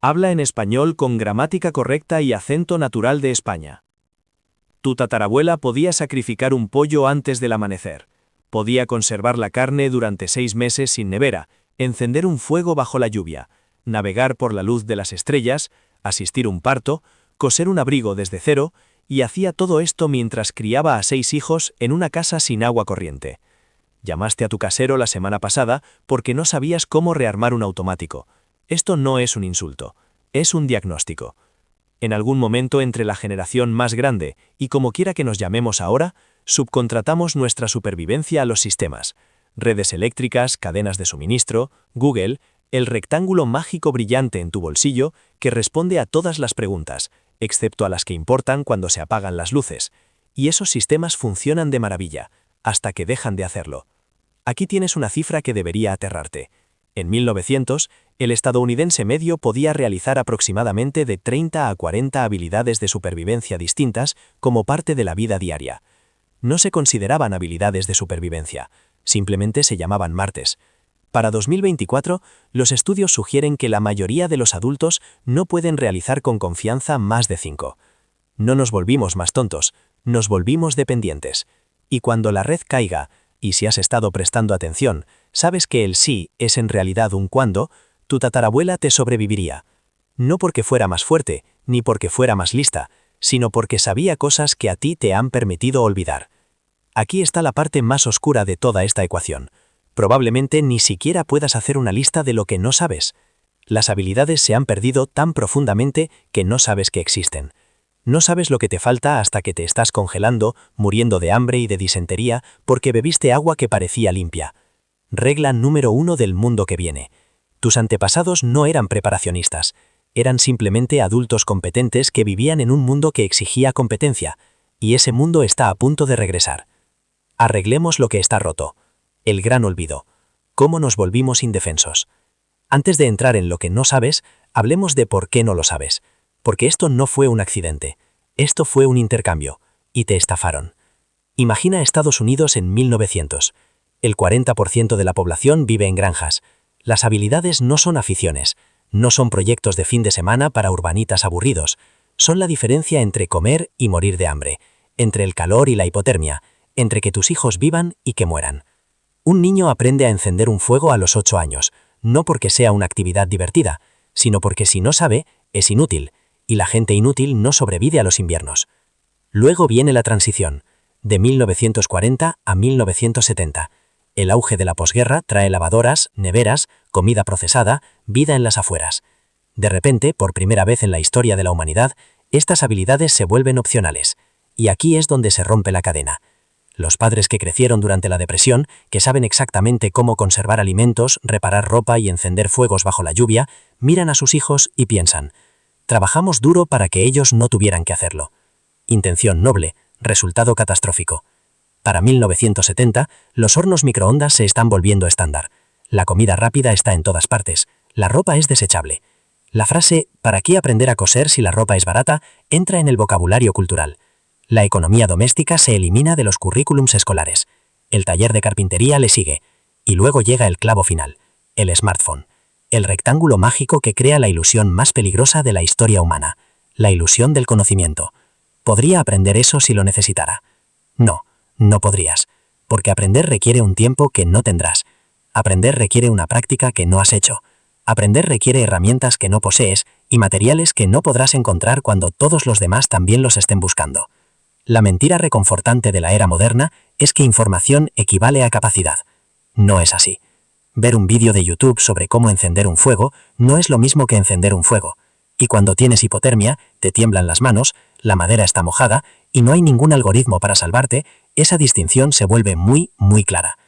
Habla en español con gramática correcta y acento natural de España. Tu tatarabuela podía sacrificar un pollo antes del amanecer. Podía conservar la carne durante 6 meses sin nevera, encender un fuego bajo la lluvia, navegar por la luz de las estrellas, asistir un parto, coser un abrigo desde cero, y hacía todo esto mientras criaba a 6 hijos en una casa sin agua corriente. Llamaste a tu casero la semana pasada porque no sabías cómo rearmar un automático. Esto no es un insulto, es un diagnóstico. En algún momento entre la generación más grande y como quiera que nos llamemos ahora, subcontratamos nuestra supervivencia a los sistemas. Redes eléctricas, cadenas de suministro, Google, el rectángulo mágico brillante en tu bolsillo que responde a todas las preguntas, excepto a las que importan cuando se apagan las luces. Y esos sistemas funcionan de maravilla, hasta que dejan de hacerlo. Aquí tienes una cifra que debería aterrarte. En 1900, el estadounidense medio podía realizar aproximadamente de 30 a 40 habilidades de supervivencia distintas como parte de la vida diaria. No se consideraban habilidades de supervivencia, simplemente se llamaban martes. Para 2024, los estudios sugieren que la mayoría de los adultos no pueden realizar con confianza más de 5. No nos volvimos más tontos, nos volvimos dependientes. Y cuando la red caiga, y si has estado prestando atención, sabes que el sí es en realidad un cuándo, tu tatarabuela te sobreviviría. No porque fuera más fuerte, ni porque fuera más lista, sino porque sabía cosas que a ti te han permitido olvidar. Aquí está la parte más oscura de toda esta ecuación. Probablemente ni siquiera puedas hacer una lista de lo que no sabes. Las habilidades se han perdido tan profundamente que no sabes que existen. No sabes lo que te falta hasta que te estás congelando, muriendo de hambre y de disentería porque bebiste agua que parecía limpia. Regla número 1 del mundo que viene. Tus antepasados no eran preparacionistas, eran simplemente adultos competentes que vivían en un mundo que exigía competencia, y ese mundo está a punto de regresar. Arreglemos lo que está roto. El gran olvido. ¿Cómo nos volvimos indefensos? Antes de entrar en lo que no sabes, hablemos de por qué no lo sabes. Porque esto no fue un accidente, esto fue un intercambio, y te estafaron. Imagina Estados Unidos en 1900. El 40% de la población vive en granjas. Las habilidades no son aficiones, no son proyectos de fin de semana para urbanitas aburridos, son la diferencia entre comer y morir de hambre, entre el calor y la hipotermia, entre que tus hijos vivan y que mueran. Un niño aprende a encender un fuego a los 8 años, no porque sea una actividad divertida, sino porque si no sabe, es inútil, y la gente inútil no sobrevive a los inviernos. Luego viene la transición, de 1940 a 1970. El auge de la posguerra trae lavadoras, neveras, comida procesada, vida en las afueras. De repente, por primera vez en la historia de la humanidad, estas habilidades se vuelven opcionales. Y aquí es donde se rompe la cadena. Los padres que crecieron durante la depresión, que saben exactamente cómo conservar alimentos, reparar ropa y encender fuegos bajo la lluvia, miran a sus hijos y piensan: trabajamos duro para que ellos no tuvieran que hacerlo. Intención noble, resultado catastrófico. Para 1970, los hornos microondas se están volviendo estándar. La comida rápida está en todas partes. La ropa es desechable. La frase «¿para qué aprender a coser si la ropa es barata?» entra en el vocabulario cultural. La economía doméstica se elimina de los currículums escolares. El taller de carpintería le sigue. Y luego llega el clavo final, el smartphone. El rectángulo mágico que crea la ilusión más peligrosa de la historia humana, la ilusión del conocimiento. ¿Podría aprender eso si lo necesitara? No, no podrías, porque aprender requiere un tiempo que no tendrás. Aprender requiere una práctica que no has hecho. Aprender requiere herramientas que no posees y materiales que no podrás encontrar cuando todos los demás también los estén buscando. La mentira reconfortante de la era moderna es que información equivale a capacidad. No es así. Ver un vídeo de YouTube sobre cómo encender un fuego no es lo mismo que encender un fuego. Y cuando tienes hipotermia, te tiemblan las manos, la madera está mojada y no hay ningún algoritmo para salvarte, esa distinción se vuelve muy, muy clara.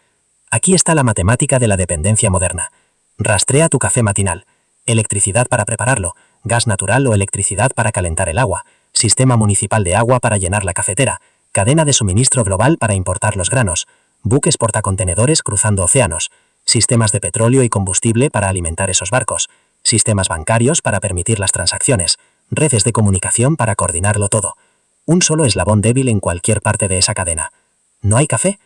Aquí está la matemática de la dependencia moderna. Rastrea tu café matinal, electricidad para prepararlo, gas natural o electricidad para calentar el agua, sistema municipal de agua para llenar la cafetera, cadena de suministro global para importar los granos, buques portacontenedores cruzando océanos, sistemas de petróleo y combustible para alimentar esos barcos, sistemas bancarios para permitir las transacciones, redes de comunicación para coordinarlo todo. Un solo eslabón débil en cualquier parte de esa cadena. ¿No hay café?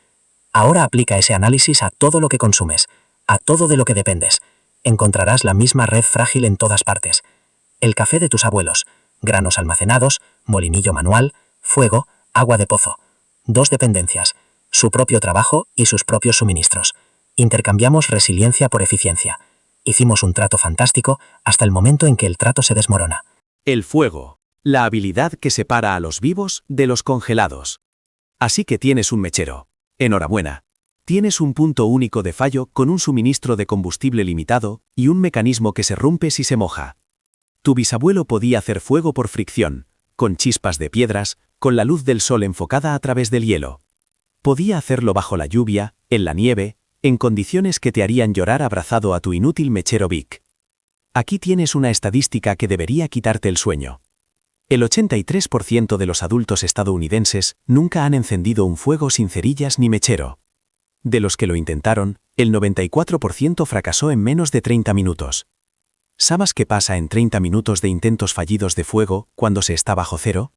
Ahora aplica ese análisis a todo lo que consumes, a todo de lo que dependes. Encontrarás la misma red frágil en todas partes. El café de tus abuelos, granos almacenados, molinillo manual, fuego, agua de pozo. 2 dependencias, su propio trabajo y sus propios suministros. Intercambiamos resiliencia por eficiencia. Hicimos un trato fantástico hasta el momento en que el trato se desmorona. El fuego, la habilidad que separa a los vivos de los congelados. Así que tienes un mechero. Enhorabuena. Tienes un punto único de fallo con un suministro de combustible limitado y un mecanismo que se rompe si se moja. Tu bisabuelo podía hacer fuego por fricción, con chispas de piedras, con la luz del sol enfocada a través del hielo. Podía hacerlo bajo la lluvia, en la nieve, en condiciones que te harían llorar abrazado a tu inútil mechero Bic. Aquí tienes una estadística que debería quitarte el sueño. El 83% de los adultos estadounidenses nunca han encendido un fuego sin cerillas ni mechero. De los que lo intentaron, el 94% fracasó en menos de 30 minutos. ¿Sabes qué pasa en 30 minutos de intentos fallidos de fuego cuando se está bajo cero?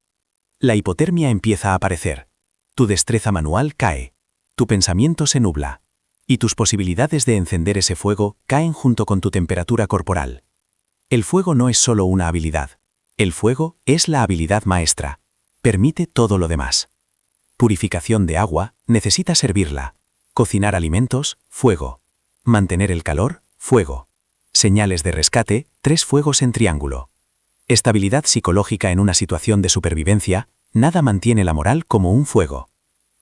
La hipotermia empieza a aparecer. Tu destreza manual cae. Tu pensamiento se nubla. Y tus posibilidades de encender ese fuego caen junto con tu temperatura corporal. El fuego no es solo una habilidad. El fuego es la habilidad maestra. Permite todo lo demás. Purificación de agua, necesitas servirla. Cocinar alimentos, fuego. Mantener el calor, fuego. Señales de rescate, 3 fuegos en triángulo. Estabilidad psicológica en una situación de supervivencia, nada mantiene la moral como un fuego.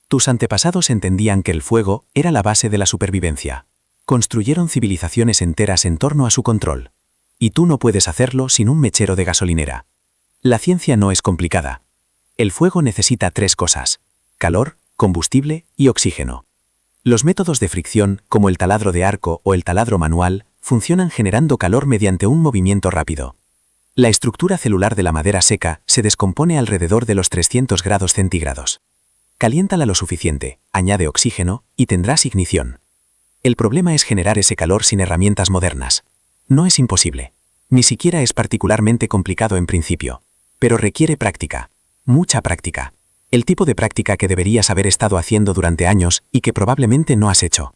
Tus antepasados entendían que el fuego era la base de la supervivencia. Construyeron civilizaciones enteras en torno a su control. Y tú no puedes hacerlo sin un mechero de gasolinera. La ciencia no es complicada. El fuego necesita 3 cosas: calor, combustible y oxígeno. Los métodos de fricción, como el taladro de arco o el taladro manual, funcionan generando calor mediante un movimiento rápido. La estructura celular de la madera seca se descompone alrededor de los 300 grados centígrados. Caliéntala lo suficiente, añade oxígeno y tendrás ignición. El problema es generar ese calor sin herramientas modernas. No es imposible. Ni siquiera es particularmente complicado en principio. Pero requiere práctica. Mucha práctica. El tipo de práctica que deberías haber estado haciendo durante años y que probablemente no has hecho.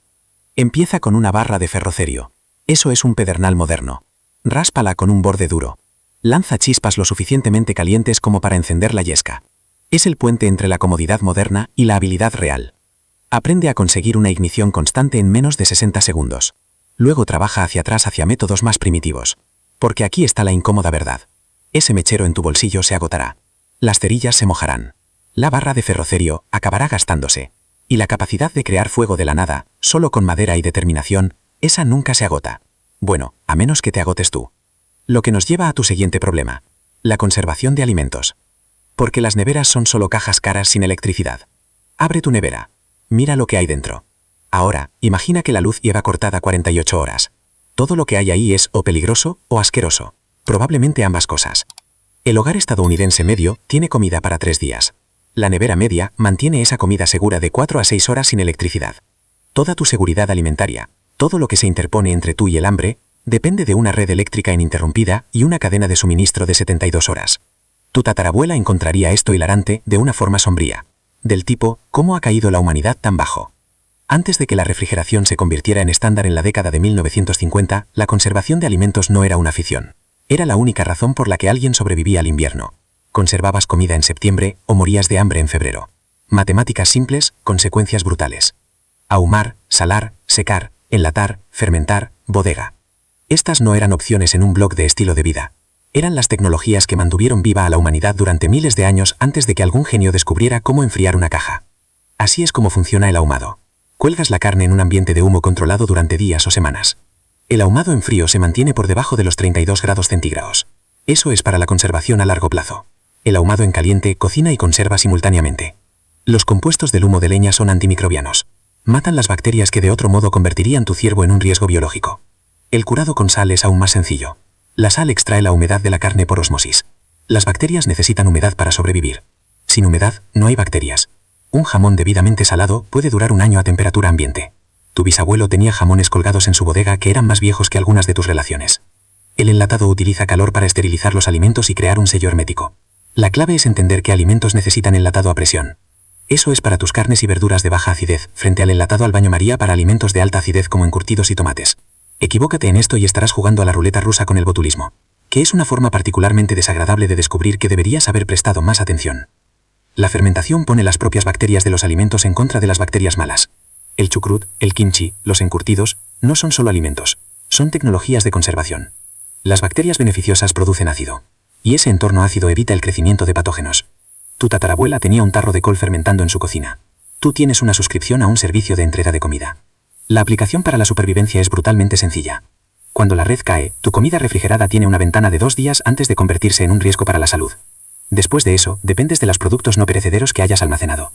Empieza con una barra de ferrocerio. Eso es un pedernal moderno. Ráspala con un borde duro. Lanza chispas lo suficientemente calientes como para encender la yesca. Es el puente entre la comodidad moderna y la habilidad real. Aprende a conseguir una ignición constante en menos de 60 segundos. Luego trabaja hacia atrás hacia métodos más primitivos. Porque aquí está la incómoda verdad. Ese mechero en tu bolsillo se agotará. Las cerillas se mojarán. La barra de ferrocerio acabará gastándose. Y la capacidad de crear fuego de la nada, solo con madera y determinación, esa nunca se agota. Bueno, a menos que te agotes tú. Lo que nos lleva a tu siguiente problema. La conservación de alimentos. Porque las neveras son solo cajas caras sin electricidad. Abre tu nevera. Mira lo que hay dentro. Ahora, imagina que la luz lleva cortada 48 horas. Todo lo que hay ahí es o peligroso o asqueroso. Probablemente ambas cosas. El hogar estadounidense medio tiene comida para 3 días. La nevera media mantiene esa comida segura de 4 a 6 horas sin electricidad. Toda tu seguridad alimentaria, todo lo que se interpone entre tú y el hambre, depende de una red eléctrica ininterrumpida y una cadena de suministro de 72 horas. Tu tatarabuela encontraría esto hilarante de una forma sombría. Del tipo, ¿cómo ha caído la humanidad tan bajo? Antes de que la refrigeración se convirtiera en estándar en la década de 1950, la conservación de alimentos no era una afición. Era la única razón por la que alguien sobrevivía al invierno. Conservabas comida en septiembre o morías de hambre en febrero. Matemáticas simples, consecuencias brutales. Ahumar, salar, secar, enlatar, fermentar, bodega. Estas no eran opciones en un blog de estilo de vida. Eran las tecnologías que mantuvieron viva a la humanidad durante miles de años antes de que algún genio descubriera cómo enfriar una caja. Así es como funciona el ahumado. Cuelgas la carne en un ambiente de humo controlado durante días o semanas. El ahumado en frío se mantiene por debajo de los 32 grados centígrados. Eso es para la conservación a largo plazo. El ahumado en caliente cocina y conserva simultáneamente. Los compuestos del humo de leña son antimicrobianos. Matan las bacterias que de otro modo convertirían tu ciervo en un riesgo biológico. El curado con sal es aún más sencillo. La sal extrae la humedad de la carne por ósmosis. Las bacterias necesitan humedad para sobrevivir. Sin humedad, no hay bacterias. Un jamón debidamente salado puede durar un año a temperatura ambiente. Tu bisabuelo tenía jamones colgados en su bodega que eran más viejos que algunas de tus relaciones. El enlatado utiliza calor para esterilizar los alimentos y crear un sello hermético. La clave es entender qué alimentos necesitan enlatado a presión. Eso es para tus carnes y verduras de baja acidez, frente al enlatado al baño María para alimentos de alta acidez como encurtidos y tomates. Equivócate en esto y estarás jugando a la ruleta rusa con el botulismo. que es una forma particularmente desagradable de descubrir que deberías haber prestado más atención. La fermentación pone las propias bacterias de los alimentos en contra de las bacterias malas. El chucrut, el kimchi, los encurtidos, no son solo alimentos, son tecnologías de conservación. Las bacterias beneficiosas producen ácido, y ese entorno ácido evita el crecimiento de patógenos. Tu tatarabuela tenía un tarro de col fermentando en su cocina. Tú tienes una suscripción a un servicio de entrega de comida. La aplicación para la supervivencia es brutalmente sencilla. Cuando la red cae, tu comida refrigerada tiene una ventana de 2 días antes de convertirse en un riesgo para la salud. Después de eso, dependes de los productos no perecederos que hayas almacenado.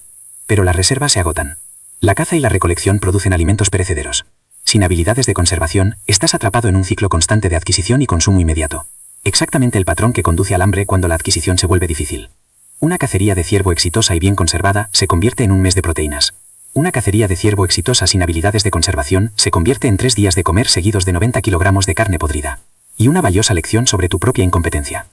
Pero las reservas se agotan. La caza y la recolección producen alimentos perecederos. Sin habilidades de conservación, estás atrapado en un ciclo constante de adquisición y consumo inmediato. Exactamente el patrón que conduce al hambre cuando la adquisición se vuelve difícil. Una cacería de ciervo exitosa y bien conservada se convierte en un mes de proteínas. Una cacería de ciervo exitosa sin habilidades de conservación se convierte en 3 días de comer seguidos de 90 kilogramos de carne podrida. Y una valiosa lección sobre tu propia incompetencia.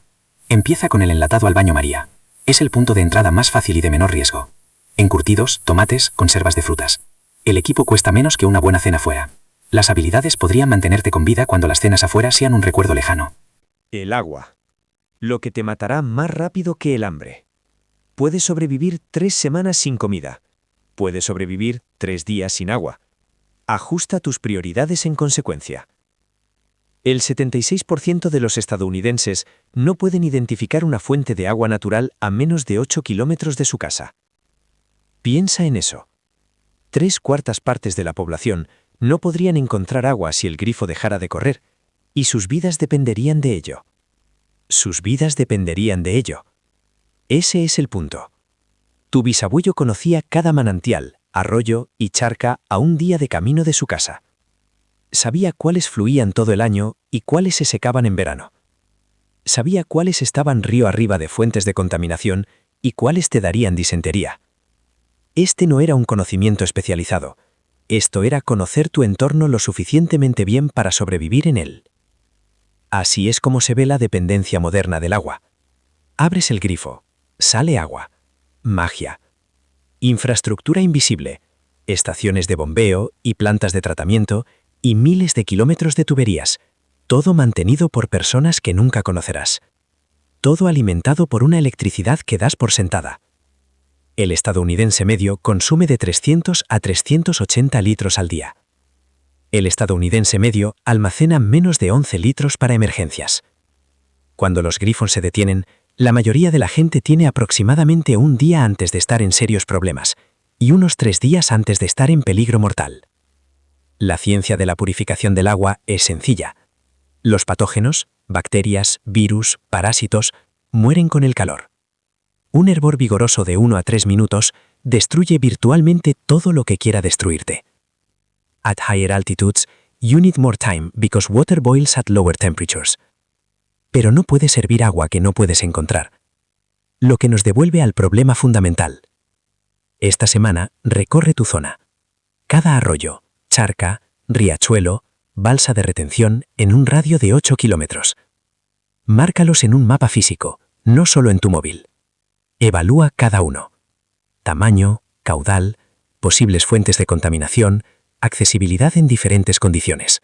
Empieza con el enlatado al baño María. Es el punto de entrada más fácil y de menor riesgo. Encurtidos, tomates, conservas de frutas. El equipo cuesta menos que una buena cena fuera. Las habilidades podrían mantenerte con vida cuando las cenas afuera sean un recuerdo lejano. El agua. Lo que te matará más rápido que el hambre. Puedes sobrevivir 3 semanas sin comida. Puedes sobrevivir 3 días sin agua. Ajusta tus prioridades en consecuencia. El 76% de los estadounidenses no pueden identificar una fuente de agua natural a menos de 8 kilómetros de su casa. Piensa en eso. 3/4 partes de la población no podrían encontrar agua si el grifo dejara de correr, y sus vidas dependerían de ello. Sus vidas dependerían de ello. Ese es el punto. Tu bisabuelo conocía cada manantial, arroyo y charca a un día de camino de su casa. Sabía cuáles fluían todo el año y cuáles se secaban en verano. Sabía cuáles estaban río arriba de fuentes de contaminación y cuáles te darían disentería. Este no era un conocimiento especializado. Esto era conocer tu entorno lo suficientemente bien para sobrevivir en él. Así es como se ve la dependencia moderna del agua. Abres el grifo, sale agua. Magia. Infraestructura invisible, estaciones de bombeo y plantas de tratamiento y miles de kilómetros de tuberías, todo mantenido por personas que nunca conocerás. Todo alimentado por una electricidad que das por sentada. El estadounidense medio consume de 300 a 380 litros al día. El estadounidense medio almacena menos de 11 litros para emergencias. Cuando los grifos se detienen, la mayoría de la gente tiene aproximadamente un día antes de estar en serios problemas y unos 3 días antes de estar en peligro mortal. La ciencia de la purificación del agua es sencilla. Los patógenos, bacterias, virus, parásitos, mueren con el calor. Un hervor vigoroso de 1 a 3 minutos destruye virtualmente todo lo que quiera destruirte. At higher altitudes, you need more time because water boils at lower temperatures. Pero no puedes hervir agua que no puedes encontrar. Lo que nos devuelve al problema fundamental. Esta semana, recorre tu zona. Cada arroyo, charca, riachuelo, balsa de retención en un radio de 8 kilómetros. Márcalos en un mapa físico, no solo en tu móvil. Evalúa cada uno. Tamaño, caudal, posibles fuentes de contaminación, accesibilidad en diferentes condiciones.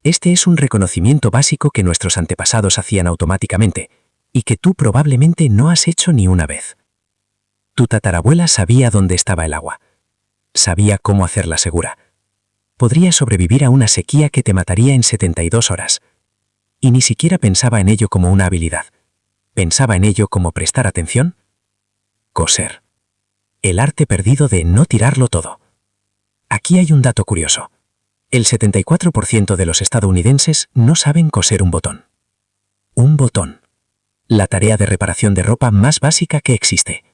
Este es un reconocimiento básico que nuestros antepasados hacían automáticamente y que tú probablemente no has hecho ni una vez. Tu tatarabuela sabía dónde estaba el agua. Sabía cómo hacerla segura. Podría sobrevivir a una sequía que te mataría en 72 horas. Y ni siquiera pensaba en ello como una habilidad. ¿Pensaba en ello como prestar atención? Coser. El arte perdido de no tirarlo todo. Aquí hay un dato curioso. El 74% de los estadounidenses no saben coser un botón. Un botón. La tarea de reparación de ropa más básica que existe.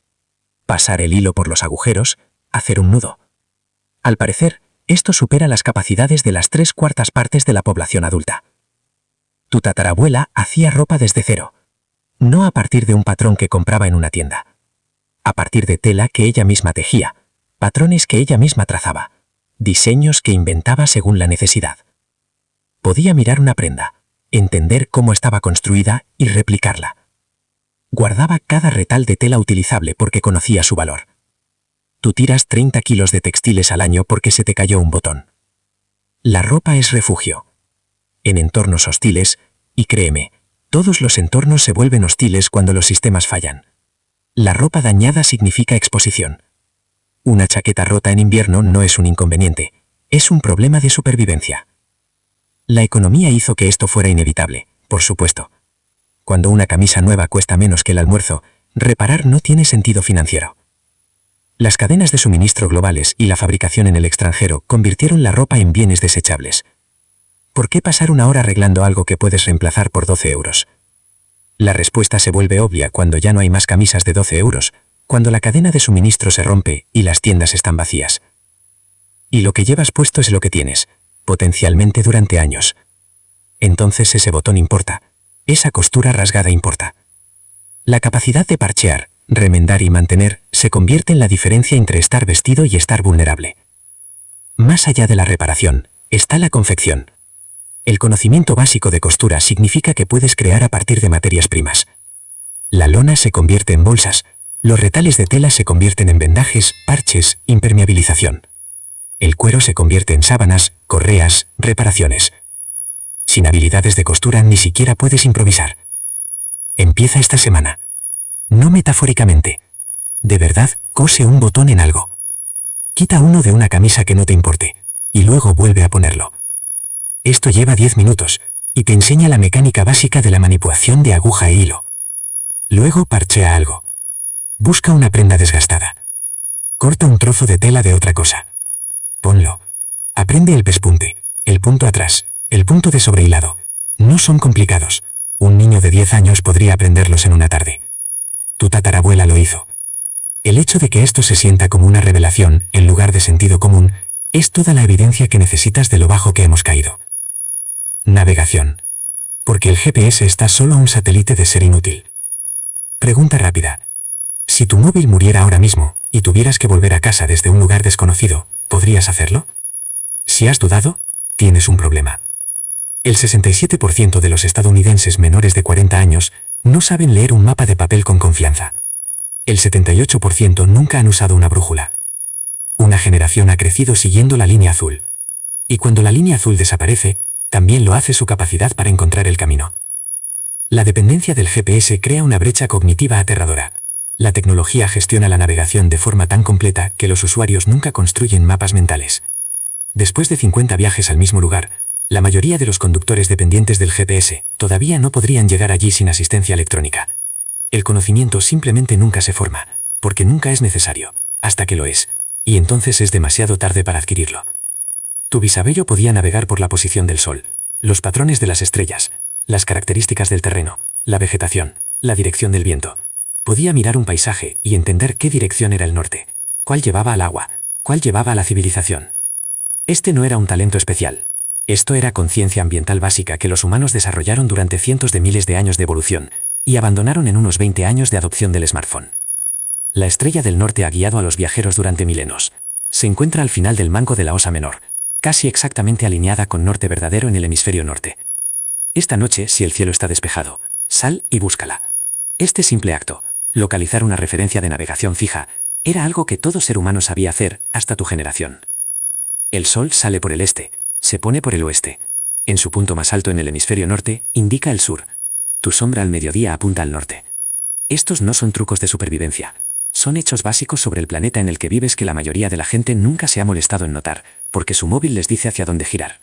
Pasar el hilo por los agujeros, hacer un nudo. Al parecer, esto supera las capacidades de las 3/4 partes de la población adulta. Tu tatarabuela hacía ropa desde cero. No a partir de un patrón que compraba en una tienda. A partir de tela que ella misma tejía, patrones que ella misma trazaba. Diseños que inventaba según la necesidad. Podía mirar una prenda, entender cómo estaba construida y replicarla. Guardaba cada retal de tela utilizable porque conocía su valor. Tú tiras 30 kilos de textiles al año porque se te cayó un botón. La ropa es refugio. En entornos hostiles, y créeme, Todos los entornos se vuelven hostiles cuando los sistemas fallan. La ropa dañada significa exposición. Una chaqueta rota en invierno no es un inconveniente, es un problema de supervivencia. La economía hizo que esto fuera inevitable, por supuesto. Cuando una camisa nueva cuesta menos que el almuerzo, reparar no tiene sentido financiero. Las cadenas de suministro globales y la fabricación en el extranjero convirtieron la ropa en bienes desechables. ¿Por qué pasar una hora arreglando algo que puedes reemplazar por 12 euros? La respuesta se vuelve obvia cuando ya no hay más camisas de 12 euros, cuando la cadena de suministro se rompe y las tiendas están vacías. Y lo que llevas puesto es lo que tienes, potencialmente durante años. Entonces ese botón importa, esa costura rasgada importa. La capacidad de parchear, remendar y mantener se convierte en la diferencia entre estar vestido y estar vulnerable. Más allá de la reparación, está la confección. El conocimiento básico de costura significa que puedes crear a partir de materias primas. La lona se convierte en bolsas, los retales de tela se convierten en vendajes, parches, impermeabilización. El cuero se convierte en sábanas, correas, reparaciones. Sin habilidades de costura ni siquiera puedes improvisar. Empieza esta semana. No metafóricamente. De verdad, cose un botón en algo. Quita uno de una camisa que no te importe, y luego vuelve a ponerlo. Esto lleva 10 minutos, y te enseña la mecánica básica de la manipulación de aguja e hilo. Luego parchea algo. Busca una prenda desgastada. Corta un trozo de tela de otra cosa. Ponlo. Aprende el pespunte, el punto atrás, el punto de sobrehilado. No son complicados. Un niño de 10 años podría aprenderlos en una tarde. Tu tatarabuela lo hizo. El hecho de que esto se sienta como una revelación, en lugar de sentido común, es toda la evidencia que necesitas de lo bajo que hemos caído. Navegación. Porque el GPS está solo a un satélite de ser inútil. Pregunta rápida. Si tu móvil muriera ahora mismo, y tuvieras que volver a casa desde un lugar desconocido, ¿podrías hacerlo? Si has dudado, tienes un problema. El 67% de los estadounidenses menores de 40 años no saben leer un mapa de papel con confianza. El 78% nunca han usado una brújula. Una generación ha crecido siguiendo la línea azul. Y cuando la línea azul desaparece, también lo hace su capacidad para encontrar el camino. La dependencia del GPS crea una brecha cognitiva aterradora. La tecnología gestiona la navegación de forma tan completa que los usuarios nunca construyen mapas mentales. Después de 50 viajes al mismo lugar, la mayoría de los conductores dependientes del GPS todavía no podrían llegar allí sin asistencia electrónica. El conocimiento simplemente nunca se forma, porque nunca es necesario, hasta que lo es, y entonces es demasiado tarde para adquirirlo. Tu bisabuelo podía navegar por la posición del sol, los patrones de las estrellas, las características del terreno, la vegetación, la dirección del viento. Podía mirar un paisaje y entender qué dirección era el norte, cuál llevaba al agua, cuál llevaba a la civilización. Este no era un talento especial. Esto era conciencia ambiental básica que los humanos desarrollaron durante cientos de miles de años de evolución y abandonaron en unos 20 años de adopción del smartphone. La estrella del norte ha guiado a los viajeros durante milenios. Se encuentra al final del mango de la Osa Menor, casi exactamente alineada con norte verdadero en el hemisferio norte. Esta noche, si el cielo está despejado, sal y búscala. Este simple acto, localizar una referencia de navegación fija, era algo que todo ser humano sabía hacer hasta tu generación. El sol sale por el este, se pone por el oeste. En su punto más alto en el hemisferio norte, indica el sur. Tu sombra al mediodía apunta al norte. Estos no son trucos de supervivencia. Son hechos básicos sobre el planeta en el que vives que la mayoría de la gente nunca se ha molestado en notar, porque su móvil les dice hacia dónde girar.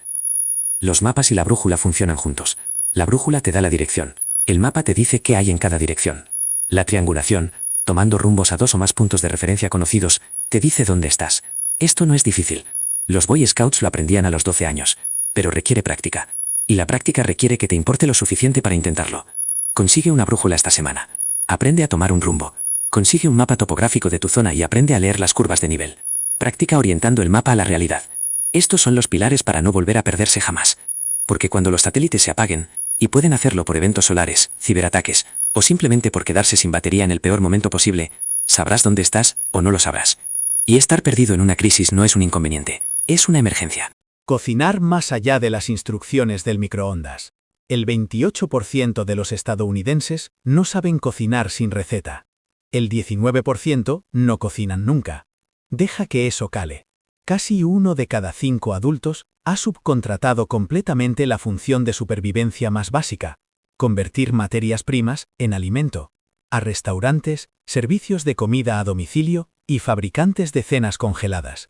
Los mapas y la brújula funcionan juntos. La brújula te da la dirección. El mapa te dice qué hay en cada dirección. La triangulación, tomando rumbos a 2 o más puntos de referencia conocidos, te dice dónde estás. Esto no es difícil. Los Boy Scouts lo aprendían a los 12 años, pero requiere práctica. Y la práctica requiere que te importe lo suficiente para intentarlo. Consigue una brújula esta semana. Aprende a tomar un rumbo. Consigue un mapa topográfico de tu zona y aprende a leer las curvas de nivel. Practica orientando el mapa a la realidad. Estos son los pilares para no volver a perderse jamás. Porque cuando los satélites se apaguen, y pueden hacerlo por eventos solares, ciberataques, o simplemente por quedarse sin batería en el peor momento posible, sabrás dónde estás o no lo sabrás. Y estar perdido en una crisis no es un inconveniente, es una emergencia. Cocinar más allá de las instrucciones del microondas. El 28% de los estadounidenses no saben cocinar sin receta. El 19% no cocinan nunca. Deja que eso cale. Casi 1 de cada 5 adultos ha subcontratado completamente la función de supervivencia más básica, convertir materias primas en alimento, a restaurantes, servicios de comida a domicilio y fabricantes de cenas congeladas.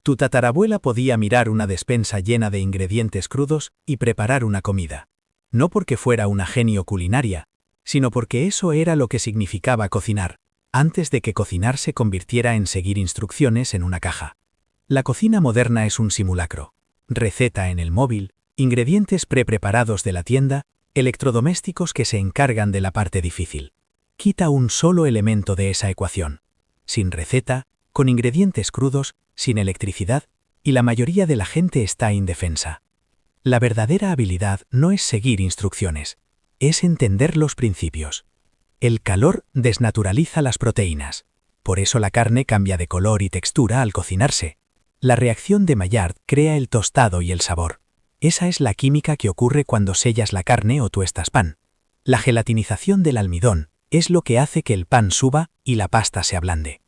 Tu tatarabuela podía mirar una despensa llena de ingredientes crudos y preparar una comida. No porque fuera una genio culinaria, sino porque eso era lo que significaba cocinar, antes de que cocinar se convirtiera en seguir instrucciones en una caja. La cocina moderna es un simulacro. Receta en el móvil, ingredientes pre-preparados de la tienda, electrodomésticos que se encargan de la parte difícil. Quita un solo elemento de esa ecuación. Sin receta, con ingredientes crudos, sin electricidad, y la mayoría de la gente está indefensa. La verdadera habilidad no es seguir instrucciones, es entender los principios. El calor desnaturaliza las proteínas. Por eso la carne cambia de color y textura al cocinarse. La reacción de Maillard crea el tostado y el sabor. Esa es la química que ocurre cuando sellas la carne o tuestas pan. La gelatinización del almidón es lo que hace que el pan suba y la pasta se ablande.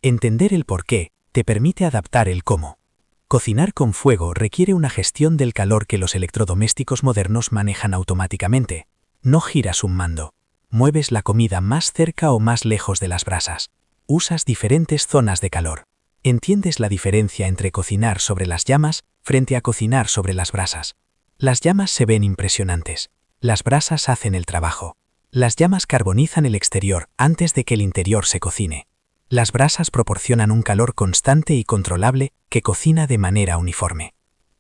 Entender el porqué te permite adaptar el cómo. Cocinar con fuego requiere una gestión del calor que los electrodomésticos modernos manejan automáticamente. No giras un mando. Mueves la comida más cerca o más lejos de las brasas. Usas diferentes zonas de calor. Entiendes la diferencia entre cocinar sobre las llamas frente a cocinar sobre las brasas. Las llamas se ven impresionantes. Las brasas hacen el trabajo. Las llamas carbonizan el exterior antes de que el interior se cocine. Las brasas proporcionan un calor constante y controlable que cocina de manera uniforme.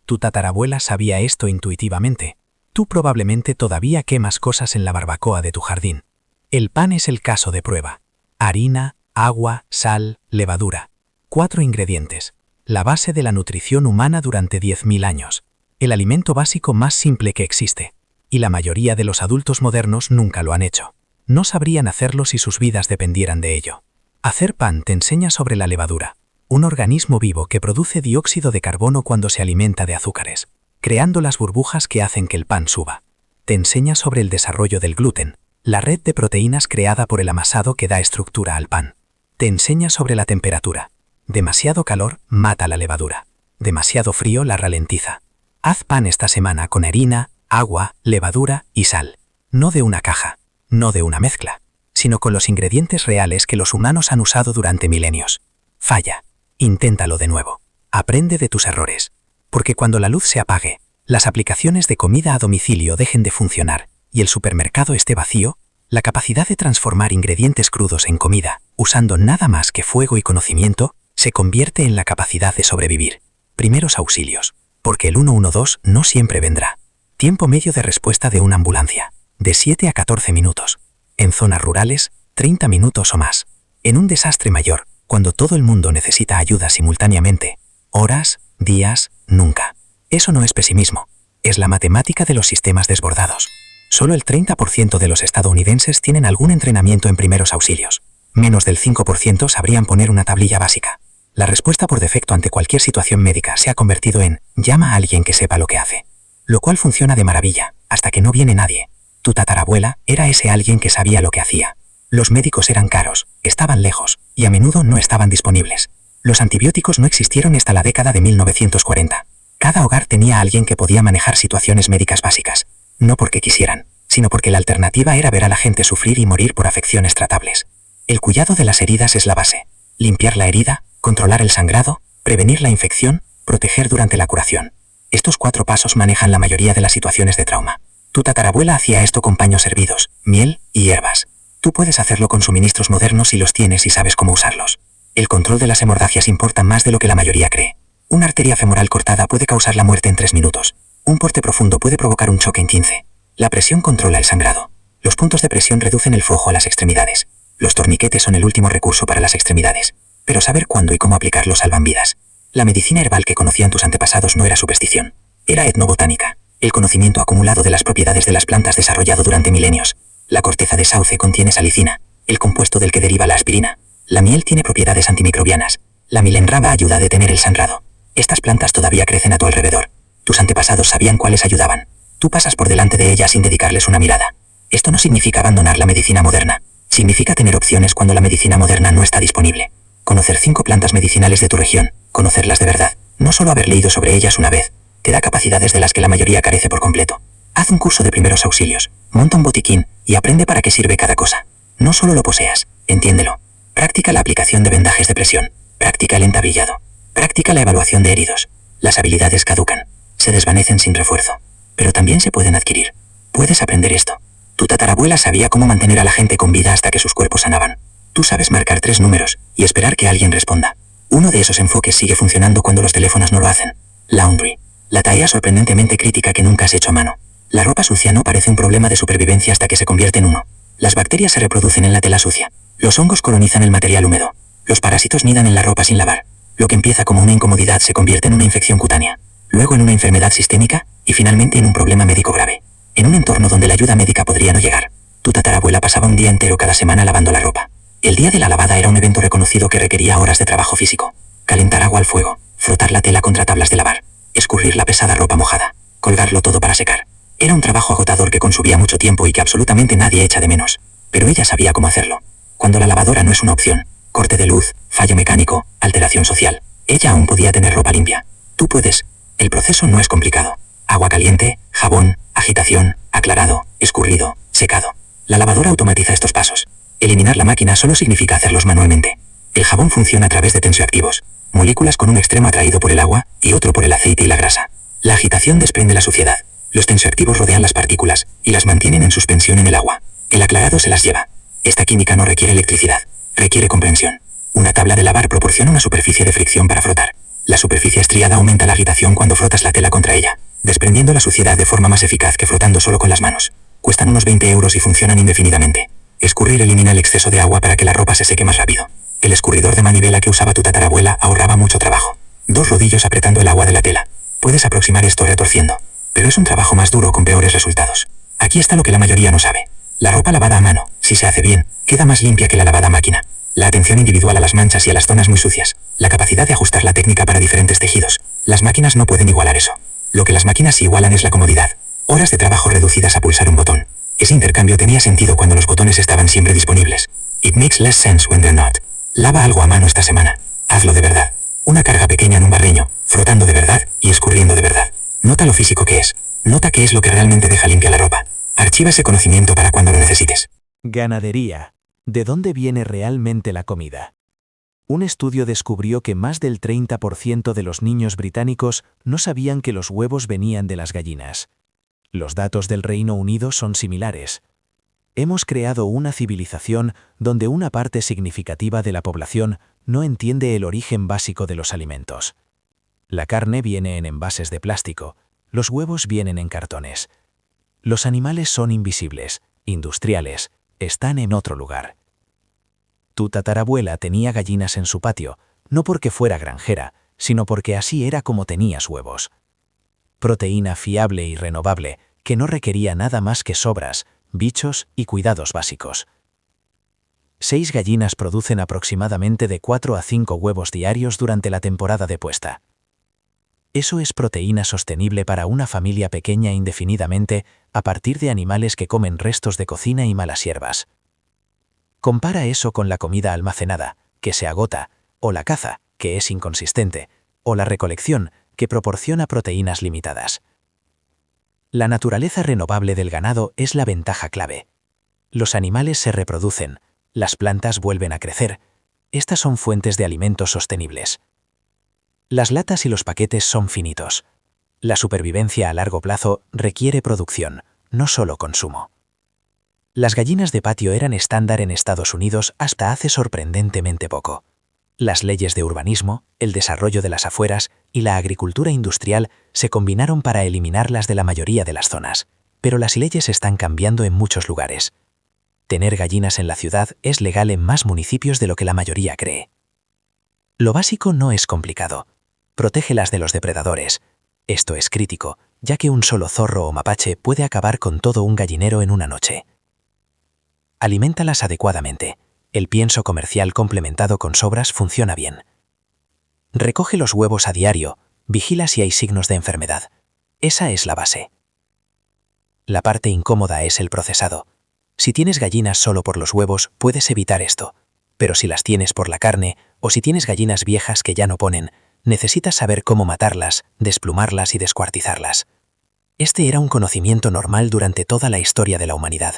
Tu tatarabuela sabía esto intuitivamente. Tú probablemente todavía quemas cosas en la barbacoa de tu jardín. El pan es el caso de prueba. Harina, agua, sal, levadura. 4 ingredientes. La base de la nutrición humana durante 10.000 años. El alimento básico más simple que existe. Y la mayoría de los adultos modernos nunca lo han hecho. No sabrían hacerlo si sus vidas dependieran de ello. Hacer pan te enseña sobre la levadura, un organismo vivo que produce dióxido de carbono cuando se alimenta de azúcares, creando las burbujas que hacen que el pan suba. Te enseña sobre el desarrollo del gluten, la red de proteínas creada por el amasado que da estructura al pan. Te enseña sobre la temperatura. Demasiado calor mata la levadura. Demasiado frío la ralentiza. Haz pan esta semana con harina, agua, levadura y sal. No de una caja, no de una mezcla, sino con los ingredientes reales que los humanos han usado durante milenios. Falla. Inténtalo de nuevo. Aprende de tus errores. Porque cuando la luz se apague, las aplicaciones de comida a domicilio dejen de funcionar y el supermercado esté vacío, la capacidad de transformar ingredientes crudos en comida, usando nada más que fuego y conocimiento, se convierte en la capacidad de sobrevivir. Primeros auxilios. Porque el 112 no siempre vendrá. Tiempo medio de respuesta de una ambulancia. De 7 a 14 minutos. En zonas rurales, 30 minutos o más. En un desastre mayor, cuando todo el mundo necesita ayuda simultáneamente, horas, días, nunca. Eso no es pesimismo, es la matemática de los sistemas desbordados. Solo el 30% de los estadounidenses tienen algún entrenamiento en primeros auxilios. Menos del 5% sabrían poner una tablilla básica. La respuesta por defecto ante cualquier situación médica se ha convertido en llama a alguien que sepa lo que hace. Lo cual funciona de maravilla, hasta que no viene nadie. Tu tatarabuela era ese alguien que sabía lo que hacía. Los médicos eran caros, estaban lejos, y a menudo no estaban disponibles. Los antibióticos no existieron hasta la década de 1940. Cada hogar tenía a alguien que podía manejar situaciones médicas básicas, no porque quisieran, sino porque la alternativa era ver a la gente sufrir y morir por afecciones tratables. El cuidado de las heridas es la base. Limpiar la herida, controlar el sangrado, prevenir la infección, proteger durante la curación. Estos 4 pasos manejan la mayoría de las situaciones de trauma. Tu tatarabuela hacía esto con paños hervidos, miel y hierbas. Tú puedes hacerlo con suministros modernos si los tienes y sabes cómo usarlos. El control de las hemorragias importa más de lo que la mayoría cree. Una arteria femoral cortada puede causar la muerte en 3 minutos. Un corte profundo puede provocar un choque en 15. La presión controla el sangrado. Los puntos de presión reducen el flujo a las extremidades. Los torniquetes son el último recurso para las extremidades. Pero saber cuándo y cómo aplicarlos salvan vidas. La medicina herbal que conocían tus antepasados no era superstición. Era etnobotánica. El conocimiento acumulado de las propiedades de las plantas desarrollado durante milenios. La corteza de sauce contiene salicina, el compuesto del que deriva la aspirina. La miel tiene propiedades antimicrobianas. La milenraba ayuda a detener el sangrado. Estas plantas todavía crecen a tu alrededor. Tus antepasados sabían cuáles ayudaban. Tú pasas por delante de ellas sin dedicarles una mirada. Esto no significa abandonar la medicina moderna. Significa tener opciones cuando la medicina moderna no está disponible. Conocer 5 plantas medicinales de tu región, conocerlas de verdad, no solo haber leído sobre ellas una vez, te da capacidades de las que la mayoría carece por completo. Haz un curso de primeros auxilios. Monta un botiquín y aprende para qué sirve cada cosa. No solo lo poseas, entiéndelo. Practica la aplicación de vendajes de presión. Practica el entablillado. Practica la evaluación de heridos. Las habilidades caducan. Se desvanecen sin refuerzo. Pero también se pueden adquirir. Puedes aprender esto. Tu tatarabuela sabía cómo mantener a la gente con vida hasta que sus cuerpos sanaban. Tú sabes marcar 3 números y esperar que alguien responda. Uno de esos enfoques sigue funcionando cuando los teléfonos no lo hacen. Laundry. La tarea sorprendentemente crítica que nunca has hecho a mano. La ropa sucia no parece un problema de supervivencia hasta que se convierte en uno. Las bacterias se reproducen en la tela sucia. Los hongos colonizan el material húmedo. Los parásitos nidan en la ropa sin lavar. Lo que empieza como una incomodidad se convierte en una infección cutánea. Luego en una enfermedad sistémica y finalmente en un problema médico grave. En un entorno donde la ayuda médica podría no llegar. Tu tatarabuela pasaba un día entero cada semana lavando la ropa. El día de la lavada era un evento reconocido que requería horas de trabajo físico. Calentar agua al fuego, frotar la tela contra tablas de lavar, escurrir la pesada ropa mojada, colgarlo todo para secar. Era un trabajo agotador que consumía mucho tiempo y que absolutamente nadie echa de menos. Pero ella sabía cómo hacerlo. Cuando la lavadora no es una opción, corte de luz, fallo mecánico, alteración social, ella aún podía tener ropa limpia. Tú puedes. El proceso no es complicado. Agua caliente, jabón, agitación, aclarado, escurrido, secado. La lavadora automatiza estos pasos. Eliminar la máquina solo significa hacerlos manualmente. El jabón funciona a través de tensioactivos, moléculas con un extremo atraído por el agua y otro por el aceite y la grasa. La agitación desprende la suciedad. Los tensioactivos rodean las partículas y las mantienen en suspensión en el agua. El aclarado se las lleva. Esta química no requiere electricidad, requiere comprensión. Una tabla de lavar proporciona una superficie de fricción para frotar. La superficie estriada aumenta la agitación cuando frotas la tela contra ella, desprendiendo la suciedad de forma más eficaz que frotando solo con las manos. Cuestan unos 20 euros y funcionan indefinidamente. Escurrir elimina el exceso de agua para que la ropa se seque más rápido. El escurridor de manivela que usaba tu tatarabuela ahorraba mucho trabajo. 2 rodillos apretando el agua de la tela. Puedes aproximar esto retorciendo. Pero es un trabajo más duro con peores resultados. Aquí está lo que la mayoría no sabe. La ropa lavada a mano, si se hace bien, queda más limpia que la lavada a máquina. La atención individual a las manchas y a las zonas muy sucias. La capacidad de ajustar la técnica para diferentes tejidos. Las máquinas no pueden igualar eso. Lo que las máquinas sí igualan es la comodidad. Horas de trabajo reducidas a pulsar un botón. Ese intercambio tenía sentido cuando los botones estaban siempre disponibles. It makes less sense when they're not. Lava algo a mano esta semana. Hazlo de verdad. Una carga pequeña en un barreño, frotando de verdad y escurriendo de verdad. Nota lo físico que es. Nota qué es lo que realmente deja limpia la ropa. Archiva ese conocimiento para cuando lo necesites. Ganadería. ¿De dónde viene realmente la comida? Un estudio descubrió que más del 30% de los niños británicos no sabían que los huevos venían de las gallinas. Los datos del Reino Unido son similares. Hemos creado una civilización donde una parte significativa de la población no entiende el origen básico de los alimentos. La carne viene en envases de plástico, los huevos vienen en cartones. Los animales son invisibles, industriales, están en otro lugar. Tu tatarabuela tenía gallinas en su patio, no porque fuera granjera, sino porque así era como tenías huevos. Proteína fiable y renovable, que no requería nada más que sobras, bichos y cuidados básicos. 6 gallinas producen aproximadamente de 4 a 5 huevos diarios durante la temporada de puesta. Eso es proteína sostenible para una familia pequeña indefinidamente a partir de animales que comen restos de cocina y malas hierbas. Compara eso con la comida almacenada, que se agota, o la caza, que es inconsistente, o la recolección, que proporciona proteínas limitadas. La naturaleza renovable del ganado es la ventaja clave. Los animales se reproducen, las plantas vuelven a crecer. Estas son fuentes de alimentos sostenibles. Las latas y los paquetes son finitos. La supervivencia a largo plazo requiere producción, no solo consumo. Las gallinas de patio eran estándar en Estados Unidos hasta hace sorprendentemente poco. Las leyes de urbanismo, el desarrollo de las afueras y la agricultura industrial se combinaron para eliminarlas de la mayoría de las zonas, pero las leyes están cambiando en muchos lugares. Tener gallinas en la ciudad es legal en más municipios de lo que la mayoría cree. Lo básico no es complicado. Protégelas de los depredadores. Esto es crítico, ya que un solo zorro o mapache puede acabar con todo un gallinero en una noche. Aliméntalas adecuadamente. El pienso comercial complementado con sobras funciona bien. Recoge los huevos a diario, vigila si hay signos de enfermedad. Esa es la base. La parte incómoda es el procesado. Si tienes gallinas solo por los huevos, puedes evitar esto. Pero si las tienes por la carne, o si tienes gallinas viejas que ya no ponen, necesitas saber cómo matarlas, desplumarlas y descuartizarlas. Este era un conocimiento normal durante toda la historia de la humanidad.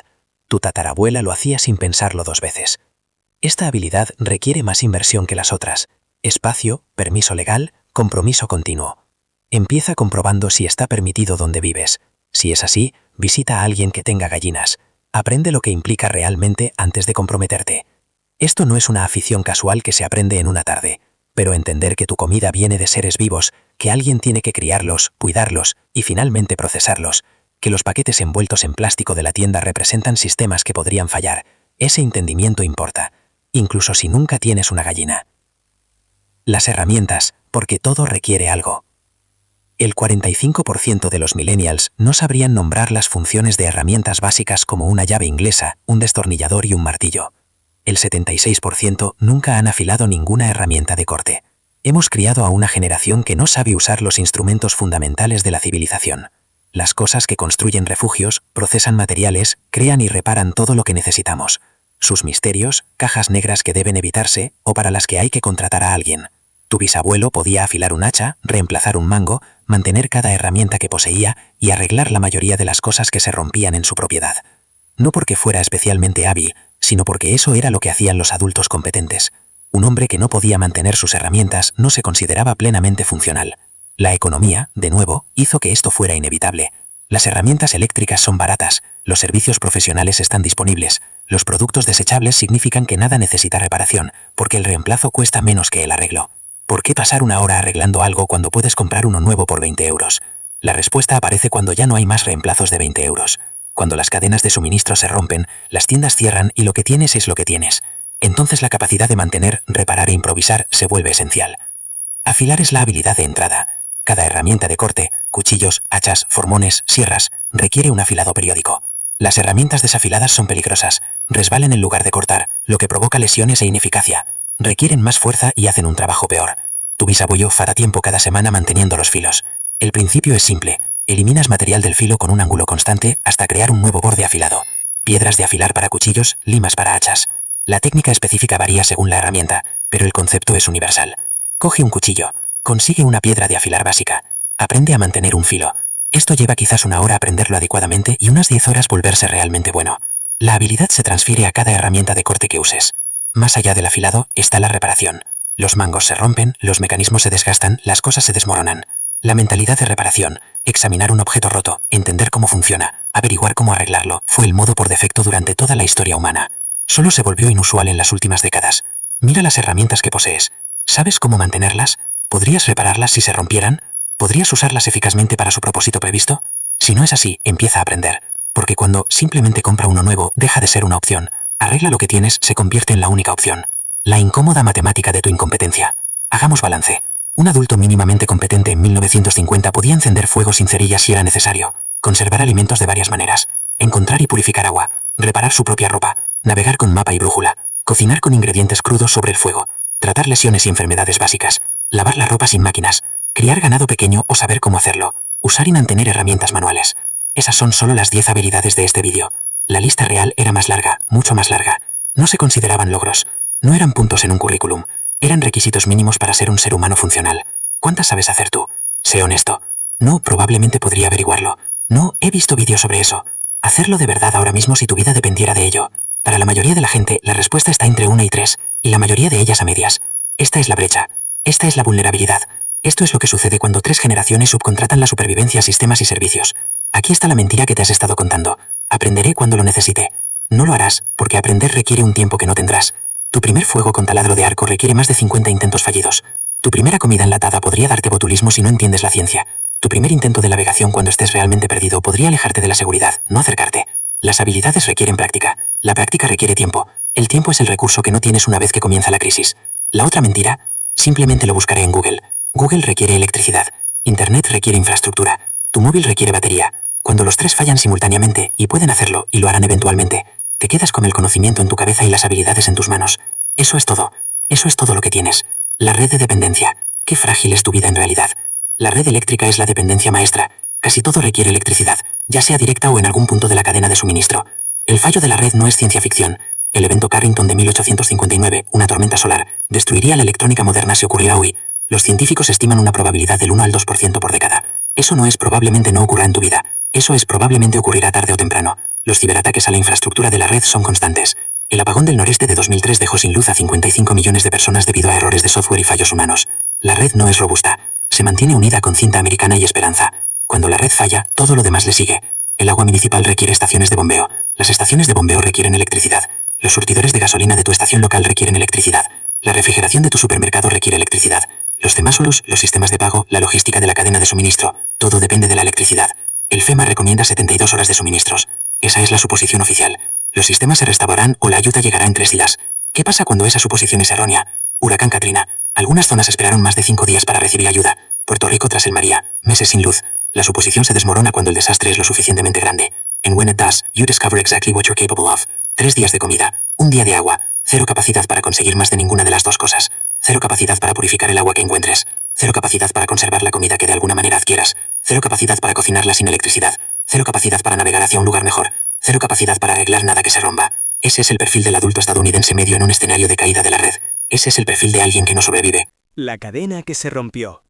Tu tatarabuela lo hacía sin pensarlo 2 veces. Esta habilidad requiere más inversión que las otras. Espacio, permiso legal, compromiso continuo. Empieza comprobando si está permitido donde vives. Si es así, visita a alguien que tenga gallinas. Aprende lo que implica realmente antes de comprometerte. Esto no es una afición casual que se aprende en una tarde, pero entender que tu comida viene de seres vivos, que alguien tiene que criarlos, cuidarlos y finalmente procesarlos, que los paquetes envueltos en plástico de la tienda representan sistemas que podrían fallar, ese entendimiento importa, incluso si nunca tienes una gallina. Las herramientas, porque todo requiere algo. El 45% de los millennials no sabrían nombrar las funciones de herramientas básicas como una llave inglesa, un destornillador y un martillo. El 76% nunca han afilado ninguna herramienta de corte. Hemos criado a una generación que no sabe usar los instrumentos fundamentales de la civilización. Las cosas que construyen refugios, procesan materiales, crean y reparan todo lo que necesitamos. Sus misterios, cajas negras que deben evitarse o para las que hay que contratar a alguien. Tu bisabuelo podía afilar un hacha, reemplazar un mango, mantener cada herramienta que poseía y arreglar la mayoría de las cosas que se rompían en su propiedad. No porque fuera especialmente hábil, sino porque eso era lo que hacían los adultos competentes. Un hombre que no podía mantener sus herramientas no se consideraba plenamente funcional. La economía, de nuevo, hizo que esto fuera inevitable. Las herramientas eléctricas son baratas, los servicios profesionales están disponibles, los productos desechables significan que nada necesita reparación, porque el reemplazo cuesta menos que el arreglo. ¿Por qué pasar una hora arreglando algo cuando puedes comprar uno nuevo por 20 euros? La respuesta aparece cuando ya no hay más reemplazos de 20 euros. Cuando las cadenas de suministro se rompen, las tiendas cierran y lo que tienes es lo que tienes. Entonces la capacidad de mantener, reparar e improvisar se vuelve esencial. Afilar es la habilidad de entrada. Cada herramienta de corte, cuchillos, hachas, formones, sierras, requiere un afilado periódico. Las herramientas desafiladas son peligrosas, resbalan en lugar de cortar, lo que provoca lesiones e ineficacia. Requieren más fuerza y hacen un trabajo peor. Tu bisabuelo fará tiempo cada semana manteniendo los filos. El principio es simple. Eliminas material del filo con un ángulo constante hasta crear un nuevo borde afilado. Piedras de afilar para cuchillos, limas para hachas. La técnica específica varía según la herramienta, pero el concepto es universal. Coge un cuchillo. Consigue una piedra de afilar básica. Aprende a mantener un filo. Esto lleva quizás una hora aprenderlo adecuadamente y unas 10 horas volverse realmente bueno. La habilidad se transfiere a cada herramienta de corte que uses. Más allá del afilado está la reparación. Los mangos se rompen, los mecanismos se desgastan, las cosas se desmoronan. La mentalidad de reparación, examinar un objeto roto, entender cómo funciona, averiguar cómo arreglarlo, fue el modo por defecto durante toda la historia humana. Solo se volvió inusual en las últimas décadas. Mira las herramientas que posees. ¿Sabes cómo mantenerlas? ¿Podrías repararlas si se rompieran? ¿Podrías usarlas eficazmente para su propósito previsto? Si no es así, empieza a aprender. Porque cuando simplemente compra uno nuevo, deja de ser una opción. Arregla lo que tienes, se convierte en la única opción. La incómoda matemática de tu incompetencia. Hagamos balance. Un adulto mínimamente competente en 1950 podía encender fuego sin cerillas si era necesario, conservar alimentos de varias maneras, encontrar y purificar agua, reparar su propia ropa, navegar con mapa y brújula, cocinar con ingredientes crudos sobre el fuego, tratar lesiones y enfermedades básicas, lavar la ropa sin máquinas, criar ganado pequeño o saber cómo hacerlo, usar y mantener herramientas manuales. Esas son solo las 10 habilidades de este vídeo. La lista real era más larga, mucho más larga. No se consideraban logros. No eran puntos en un currículum. Eran requisitos mínimos para ser un ser humano funcional. ¿Cuántas sabes hacer tú? Sé honesto. No, probablemente podría averiguarlo. No, he visto vídeos sobre eso. Hacerlo de verdad ahora mismo si tu vida dependiera de ello. Para la mayoría de la gente, la respuesta está entre 1 y 3, y la mayoría de ellas a medias. Esta es la brecha. Esta es la vulnerabilidad. Esto es lo que sucede cuando 3 generaciones subcontratan la supervivencia a sistemas y servicios. Aquí está la mentira que te has estado contando. Aprenderé cuando lo necesite. No lo harás, porque aprender requiere un tiempo que no tendrás. Tu primer fuego con taladro de arco requiere más de 50 intentos fallidos. Tu primera comida enlatada podría darte botulismo si no entiendes la ciencia. Tu primer intento de navegación cuando estés realmente perdido podría alejarte de la seguridad, no acercarte. Las habilidades requieren práctica. La práctica requiere tiempo. El tiempo es el recurso que no tienes una vez que comienza la crisis. La otra mentira, simplemente lo buscaré en Google. Google requiere electricidad. Internet requiere infraestructura. Tu móvil requiere batería. Cuando los 3 fallan simultáneamente, y pueden hacerlo, y lo harán eventualmente, te quedas con el conocimiento en tu cabeza y las habilidades en tus manos. Eso es todo. Eso es todo lo que tienes. La red de dependencia. Qué frágil es tu vida en realidad. La red eléctrica es la dependencia maestra. Casi todo requiere electricidad, ya sea directa o en algún punto de la cadena de suministro. El fallo de la red no es ciencia ficción. El evento Carrington de 1859, una tormenta solar, destruiría la electrónica moderna si ocurriera hoy. Los científicos estiman una probabilidad del 1 al 2% por década. Eso no es probablemente no ocurra en tu vida. Eso es probablemente ocurrirá tarde o temprano. Los ciberataques a la infraestructura de la red son constantes. El apagón del noreste de 2003 dejó sin luz a 55 millones de personas debido a errores de software y fallos humanos. La red no es robusta. Se mantiene unida con cinta americana y esperanza. Cuando la red falla, todo lo demás le sigue. El agua municipal requiere estaciones de bombeo. Las estaciones de bombeo requieren electricidad. Los surtidores de gasolina de tu estación local requieren electricidad. La refrigeración de tu supermercado requiere electricidad. Los semáforos, los sistemas de pago, la logística de la cadena de suministro, todo depende de la electricidad. El FEMA recomienda 72 horas de suministros. Esa es la suposición oficial. Los sistemas se restaurarán o la ayuda llegará en 3 días. ¿Qué pasa cuando esa suposición es errónea? Huracán Katrina. Algunas zonas esperaron más de 5 días para recibir ayuda. Puerto Rico tras el María. Meses sin luz. La suposición se desmorona cuando el desastre es lo suficientemente grande. And when it does, you discover exactly what you're capable of. 3 días de comida. 1 día de agua. 0 capacidad para conseguir más de ninguna de las dos cosas. 0 capacidad para purificar el agua que encuentres. 0 capacidad para conservar la comida que de alguna manera adquieras. 0 capacidad para cocinarla sin electricidad. 0 capacidad para navegar hacia un lugar mejor. 0 capacidad para arreglar nada que se rompa. Ese es el perfil del adulto estadounidense medio en un escenario de caída de la red. Ese es el perfil de alguien que no sobrevive. La cadena que se rompió.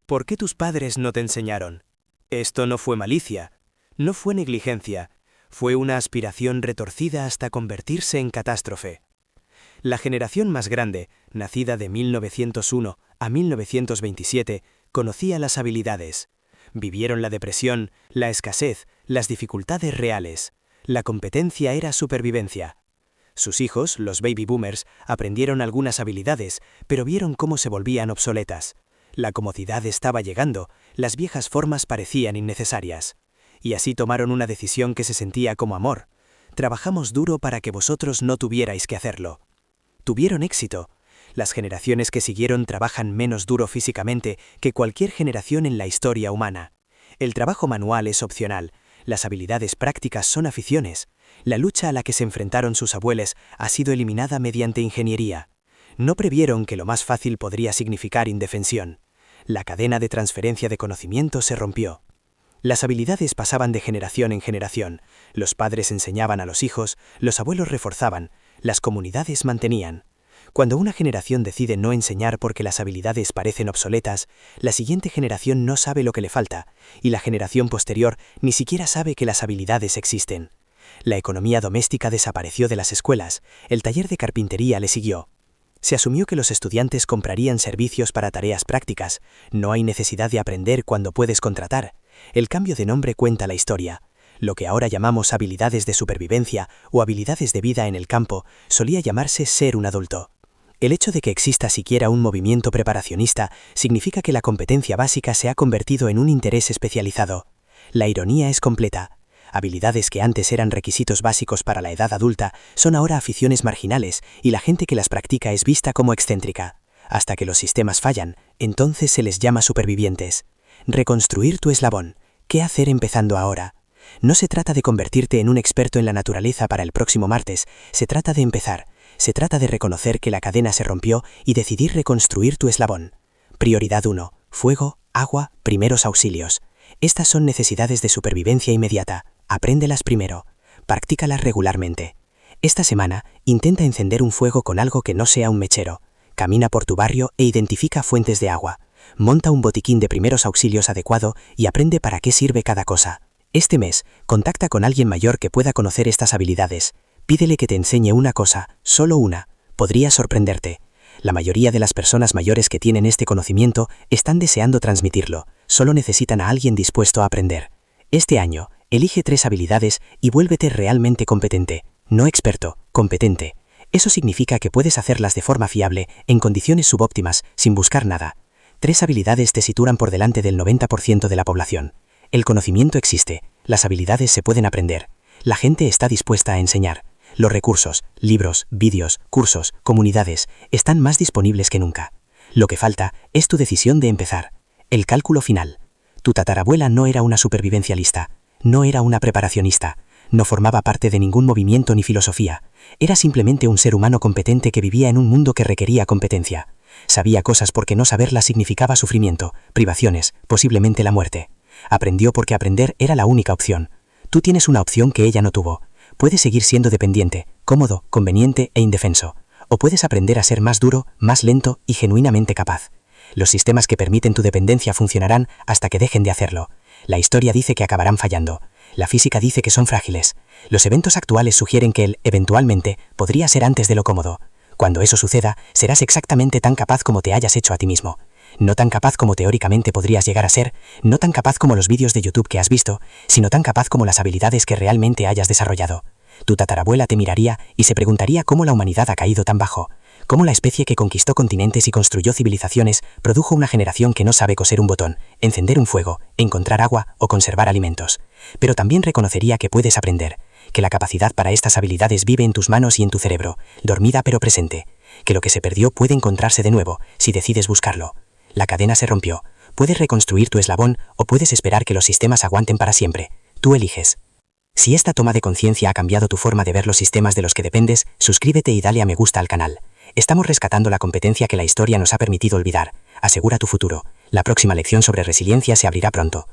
¿Por qué tus padres no te enseñaron? Esto no fue malicia, no fue negligencia, fue una aspiración retorcida hasta convertirse en catástrofe. La generación más grande, nacida de 1901 a 1927, conocía las habilidades. Vivieron la depresión, la escasez, las dificultades reales. La competencia era supervivencia. Sus hijos, los baby boomers, aprendieron algunas habilidades, pero vieron cómo se volvían obsoletas. La comodidad estaba llegando, las viejas formas parecían innecesarias. Y así tomaron una decisión que se sentía como amor. Trabajamos duro para que vosotros no tuvierais que hacerlo. Tuvieron éxito. Las generaciones que siguieron trabajan menos duro físicamente que cualquier generación en la historia humana. El trabajo manual es opcional. Las habilidades prácticas son aficiones. La lucha a la que se enfrentaron sus abuelos ha sido eliminada mediante ingeniería. No previeron que lo más fácil podría significar indefensión. La cadena de transferencia de conocimiento se rompió. Las habilidades pasaban de generación en generación. Los padres enseñaban a los hijos, los abuelos reforzaban, las comunidades mantenían. Cuando una generación decide no enseñar porque las habilidades parecen obsoletas, la siguiente generación no sabe lo que le falta, y la generación posterior ni siquiera sabe que las habilidades existen. La economía doméstica desapareció de las escuelas, el taller de carpintería le siguió. Se asumió que los estudiantes comprarían servicios para tareas prácticas. No hay necesidad de aprender cuando puedes contratar. El cambio de nombre cuenta la historia. Lo que ahora llamamos habilidades de supervivencia o habilidades de vida en el campo solía llamarse ser un adulto. El hecho de que exista siquiera un movimiento preparacionista significa que la competencia básica se ha convertido en un interés especializado. La ironía es completa. Habilidades que antes eran requisitos básicos para la edad adulta son ahora aficiones marginales y la gente que las practica es vista como excéntrica. Hasta que los sistemas fallan, entonces se les llama supervivientes. Reconstruir tu eslabón. ¿Qué hacer empezando ahora? No se trata de convertirte en un experto en la naturaleza para el próximo martes, se trata de empezar. Se trata de reconocer que la cadena se rompió y decidir reconstruir tu eslabón. Prioridad 1. Fuego, agua, primeros auxilios. Estas son necesidades de supervivencia inmediata. Apréndelas primero. Practícalas regularmente. Esta semana, intenta encender un fuego con algo que no sea un mechero. Camina por tu barrio e identifica fuentes de agua. Monta un botiquín de primeros auxilios adecuado y aprende para qué sirve cada cosa. Este mes, contacta con alguien mayor que pueda conocer estas habilidades. Pídele que te enseñe una cosa, solo una. Podría sorprenderte. La mayoría de las personas mayores que tienen este conocimiento están deseando transmitirlo. Solo necesitan a alguien dispuesto a aprender. Este año, elige 3 habilidades y vuélvete realmente competente. No experto, competente. Eso significa que puedes hacerlas de forma fiable, en condiciones subóptimas, sin buscar nada. 3 habilidades te sitúan por delante del 90% de la población. El conocimiento existe, las habilidades se pueden aprender. La gente está dispuesta a enseñar. Los recursos, libros, vídeos, cursos, comunidades, están más disponibles que nunca. Lo que falta es tu decisión de empezar. El cálculo final. Tu tatarabuela no era una supervivencialista, no era una preparacionista, no formaba parte de ningún movimiento ni filosofía. Era simplemente un ser humano competente que vivía en un mundo que requería competencia. Sabía cosas porque no saberlas significaba sufrimiento, privaciones, posiblemente la muerte. Aprendió porque aprender era la única opción. Tú tienes una opción que ella no tuvo. Puedes seguir siendo dependiente, cómodo, conveniente e indefenso. O puedes aprender a ser más duro, más lento y genuinamente capaz. Los sistemas que permiten tu dependencia funcionarán hasta que dejen de hacerlo. La historia dice que acabarán fallando. La física dice que son frágiles. Los eventos actuales sugieren que eventualmente, podría ser antes de lo cómodo. Cuando eso suceda, serás exactamente tan capaz como te hayas hecho a ti mismo. No tan capaz como teóricamente podrías llegar a ser, no tan capaz como los vídeos de YouTube que has visto, sino tan capaz como las habilidades que realmente hayas desarrollado. Tu tatarabuela te miraría y se preguntaría cómo la humanidad ha caído tan bajo, cómo la especie que conquistó continentes y construyó civilizaciones produjo una generación que no sabe coser un botón, encender un fuego, encontrar agua o conservar alimentos. Pero también reconocería que puedes aprender, que la capacidad para estas habilidades vive en tus manos y en tu cerebro, dormida pero presente, que lo que se perdió puede encontrarse de nuevo si decides buscarlo. La cadena se rompió. Puedes reconstruir tu eslabón o puedes esperar que los sistemas aguanten para siempre. Tú eliges. Si esta toma de conciencia ha cambiado tu forma de ver los sistemas de los que dependes, suscríbete y dale a me gusta al canal. Estamos rescatando la competencia que la historia nos ha permitido olvidar. Asegura tu futuro. La próxima lección sobre resiliencia se abrirá pronto.